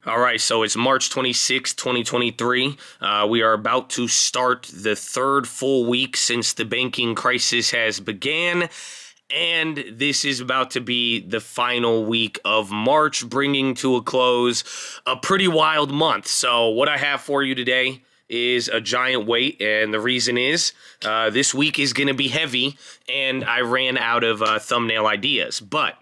All right, so it's March 26, 2023. We are about to start the third full week since the banking crisis has began, and this is about to be the final week of March, bringing to a close a pretty wild month. So what I have for you today is a giant weight, and the reason is this week is going to be heavy, and I ran out of thumbnail ideas, but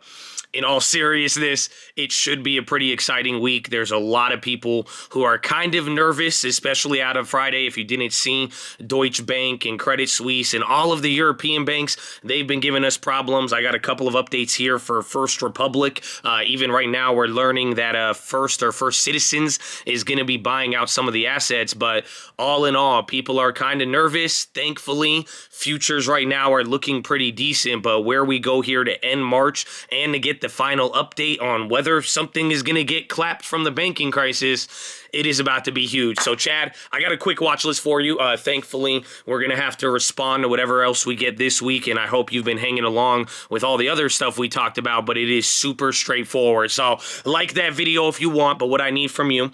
in all seriousness, it should be a pretty exciting week. There's a lot of people who are kind of nervous, especially out of Friday. If you didn't see, Deutsche Bank and Credit Suisse and all of the European banks, they've been giving us problems. I got a couple of updates here for First Republic. Even right now, we're learning that First Citizens is going to be buying out some of the assets. But all in all, people are kind of nervous. Thankfully, futures right now are looking pretty decent. But where we go here to end March and to get the final update on whether something is going to get clapped from the banking crisis, it is about to be huge. So, Chad, I got a quick watch list for you. Thankfully, we're going to have to respond to whatever else we get this week, and I hope you've been hanging along with all the other stuff we talked about, but it is super straightforward. So, like that video if you want, but what I need from you,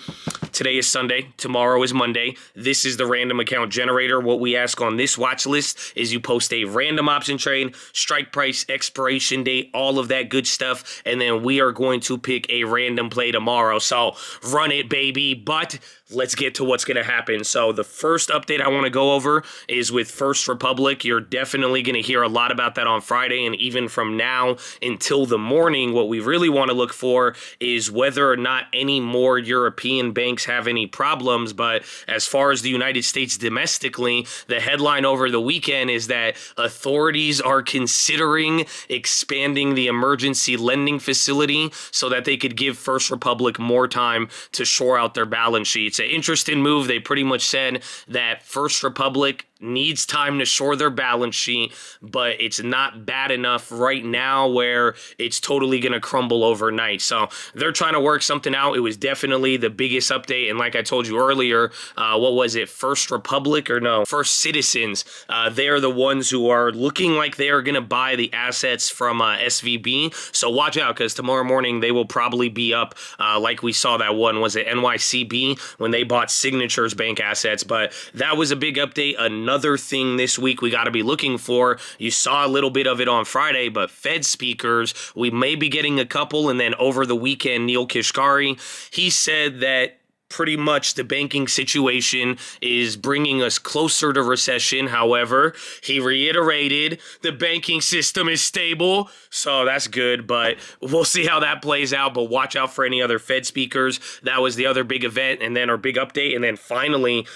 today is Sunday, tomorrow is Monday. This is the random account generator. What we ask on this watch list is you post a random option trade, strike price, expiration date, all of that good stuff, and then we are going to pick a random play tomorrow. So, run it, baby. But let's get to what's going to happen. So the first update I want to go over is with First Republic. You're definitely going to hear a lot about that on Friday, and even from now until the morning, what we really want to look for is whether or not any more European banks have any problems. But as far as the United States domestically, the headline over the weekend is that authorities are considering expanding the emergency lending facility so that they could give First Republic more time to shore out their balance sheets. An interesting move. They pretty much said that First Republic needs time to shore their balance sheet, but it's not bad enough right now where it's totally going to crumble overnight. So they're trying to work something out. It was definitely the biggest update. And like I told you earlier, what was it? First Republic or no? First Citizens. They're the ones who are looking like they are going to buy the assets from SVB. So watch out, because tomorrow morning they will probably be up like we saw that one. Was it NYCB when they bought Signature's bank assets? But that was a big update. Another thing this week we got to be looking for, you saw a little bit of it on Friday, but Fed speakers, we may be getting a couple. And then over the weekend, Neil Kashkari, he said that pretty much the banking situation is bringing us closer to recession. However, he reiterated the banking system is stable, so that's good, but we'll see how that plays out. But watch out for any other Fed speakers. That was the other big event, and then our big update. And then finally,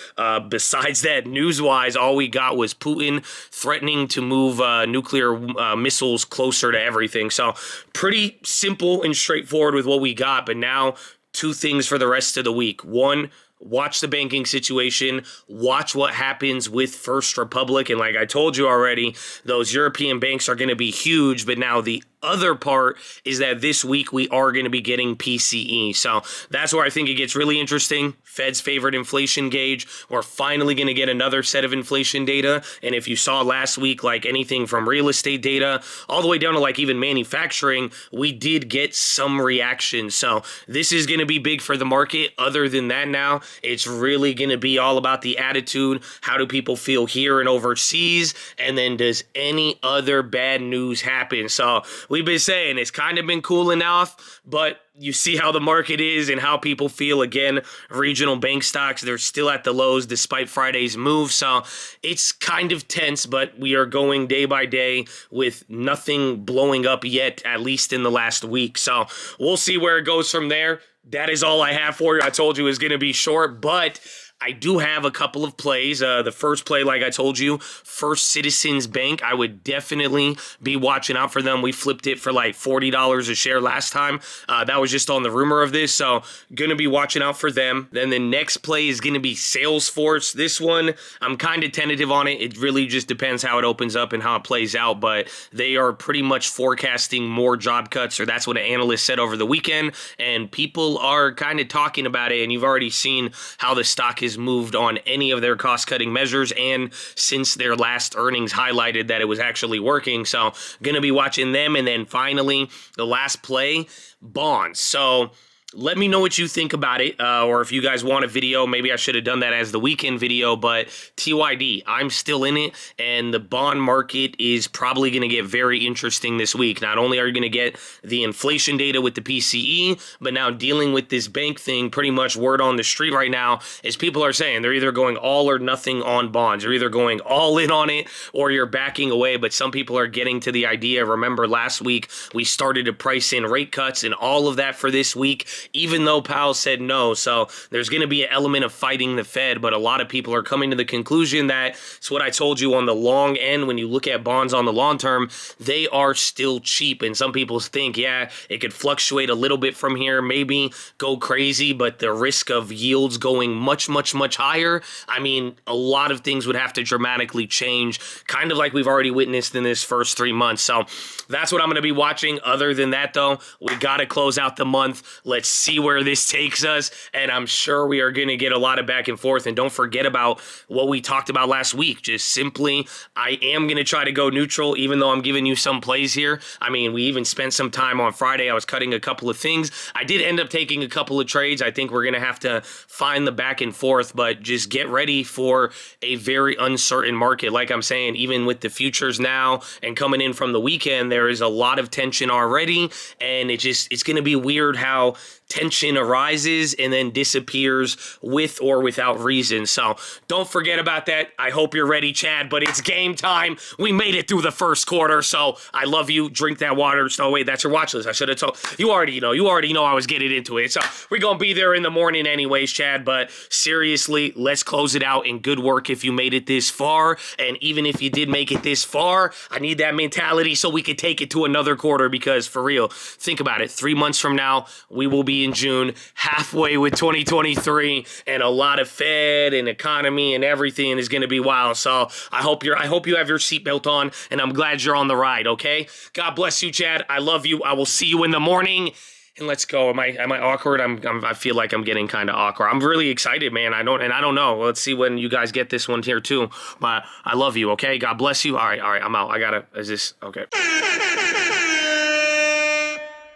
besides that, news-wise, all we got was Putin threatening to move nuclear missiles closer to everything. So pretty simple and straightforward with what we got, but now two things for the rest of the week. One, watch the banking situation, watch what happens with First Republic. And like I told you already, those European banks are going to be huge. But now the other part is that this week we are going to be getting PCE. So that's where I think it gets really interesting. Fed's favorite inflation gauge. We're finally going to get another set of inflation data. And if you saw last week, like anything from real estate data all the way down to like even manufacturing, we did get some reaction. So this is going to be big for the market. Other than that, now it's really going to be all about the attitude. How do people feel here and overseas? And then does any other bad news happen? So we've been saying it's kind of been cooling off, but you see how the market is and how people feel. Again, regional bank stocks, they're still at the lows despite Friday's move. So it's kind of tense, but we are going day by day with nothing blowing up yet, at least in the last week. So we'll see where it goes from there. That is all I have for you. I told you it was going to be short, but I do have a couple of plays. The first play, like I told you, First Citizens Bank, I would definitely be watching out for them. We flipped it for like $40 a share last time. That was just on the rumor of this, so going to be watching out for them. Then the next play is going to be Salesforce. This one, I'm kind of tentative on it. It really just depends how it opens up and how it plays out, but they are pretty much forecasting more job cuts, or that's what an analyst said over the weekend, and people are kind of talking about it, and you've already seen how the stock has moved on any of their cost-cutting measures, and since their last earnings highlighted that it was actually working. So going to be watching them. And then finally, the last play, bonds. So let me know what you think about it, or if you guys want a video. Maybe I should have done that as the weekend video, but TYD, I'm still in it, and the bond market is probably going to get very interesting this week. Not only are you going to get the inflation data with the PCE, but now dealing with this bank thing, pretty much word on the street right now is people are saying they're either going all or nothing on bonds. You're either going all in on it or you're backing away, but some people are getting to the idea. Remember last week we started to price in rate cuts and all of that for this week, even though Powell said no. So there's going to be an element of fighting the Fed, but a lot of people are coming to the conclusion that it's what I told you on the long end. When you look at bonds on the long term, they are still cheap. And some people think, yeah, it could fluctuate a little bit from here, maybe go crazy, but the risk of yields going much, much, much higher, I mean, a lot of things would have to dramatically change, kind of like we've already witnessed in this first 3 months. So that's what I'm going to be watching. Other than that, though, we got to close out the month. Let's see where this takes us, and I'm sure we are going to get a lot of back and forth. And don't forget about what we talked about last week. Just simply, I am going to try to go neutral, even though I'm giving you some plays here. I mean, we even spent some time on Friday. I was cutting a couple of things. I did end up taking a couple of trades. I think we're going to have to find the back and forth, but just get ready for a very uncertain market. Like I'm saying, even with the futures now and coming in from the weekend, there is a lot of tension already, and it's going to be weird how tension arises and then disappears with or without reason. So don't forget about that. I hope you're ready, Chad, but it's game time. We made it through the first quarter, so I love you. Drink that water. Oh, wait, that's your watch list. I should have told you. Already know I was getting into it. So we're going to be there in the morning anyways, Chad, but seriously, let's close it out, and good work if you made it this far. And even if you did make it this far, I need that mentality so we could take it to another quarter, because for real, think about it. 3 months from now, we will be in June, halfway with 2023, and a lot of Fed and economy and everything is going to be wild. So I hope you have your seatbelt on, and I'm glad you're on the ride. Okay. God bless you, Chad. I love you. I will see you in the morning. And let's go. Am I awkward? I feel like I'm getting kind of awkward. I'm really excited, man. I don't know. Let's see when you guys get this one here too. But I love you. Okay. God bless you. All right. I'm out. Is this okay?